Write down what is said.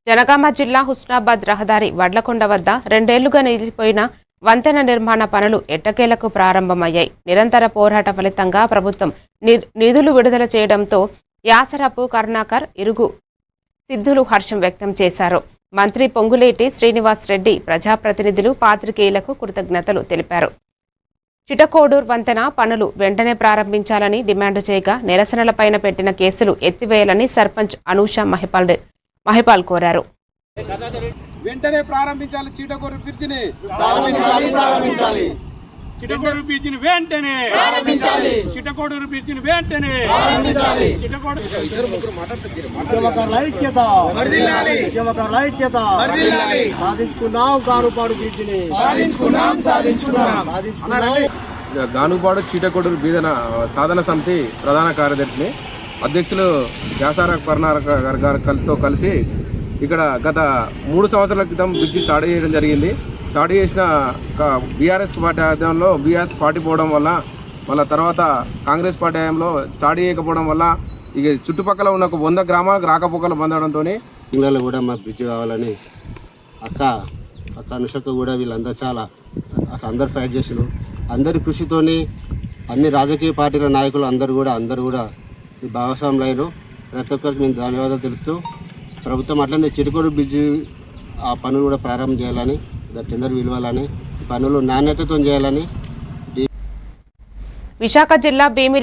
జనగామ జిల్లా హుస్నాబాద్ రహదారి వడ్లకొండ వద్ద 2 ఏళ్లుగా నిలిచిపోయిన వంతెన నిర్మాణ పనులు ఎట్టకేలకు ప్రారంభమయ్యాయి. నిరంతర పోరాట ఫలితంగా ప్రభుత్వం నిధులు విడుదల చేయడంతో యాసరపు కరుణాకర్, ఇరుగు సిద్ధులు హర్షం వ్యక్తం చేశారు. మంత్రి పొంగులేటి శ్రీనివాస్ రెడ్డి, ప్రజాప్రతినిధులు, పాత్రికేయులకు కృతజ్ఞతలు తెలిపారు. చిటకోడూర్ వంతెన పనులు వెంటనే ప్రారంభించాలని డిమాండ్ చేయగా నిరసనలపైన పెట్టిన కేసులు ఎత్తివేయాలని సర్పంచ్ అనూష మహిపాల్ కోరారు. వెంటనే ప్రారంభించాలి చిటకోడూరు బ్రిడ్జిని. చిటకోడూరు బ్రిడ్జిని వెంటనే చిటకోడూరు బ్రిడ్జిని వెంటనే గానుపాడు చిటకోడూరు బీదన సాధన సమితి ప్రధాన కార్యదర్శిని, అధ్యక్షులు యాసార కర్ణాకర్తో కలిసి ఇక్కడ గత 3 సంవత్సరాల క్రితం బ్రిడ్జి స్టార్ట్ చేయడం జరిగింది. స్టార్ట్ చేసిన బీఆర్ఎస్ పార్టీ ఆధ్వర్యంలో బీఆర్ఎస్ పార్టీ పోవడం వల్ల, మళ్ళీ తర్వాత కాంగ్రెస్ పార్టీ హయాంలో స్టార్ట్ చేయకపోవడం వల్ల ఇక చుట్టుపక్కల ఉన్న 100 గ్రామాలకు రాకపోకలు పొందడంతో ఇంగ్లాండ్లో కూడా మాకు బ్రిడ్జ్ కావాలని అక్క అనుషక్క కూడా వీళ్ళందరూ చాలా అందరు ఫైట్ చేసారు. అందరి కృషితోని అన్ని రాజకీయ పార్టీల నాయకులు అందరూ కూడా ఈ భాగస్వాములు అయ్యారు. ప్రతి ఒక్కరికి మేము ధన్యవాదాలు తెలుపుతూ ప్రభుత్వం అట్లనే చిటకోడూరు బ్రిడ్జి ఆ పనులు కూడా ప్రారంభం చేయాలని, టెండర్ విలువాలని, పనులు నాణ్యతతో చేయాలని. విశాఖ జిల్లా భీమిలి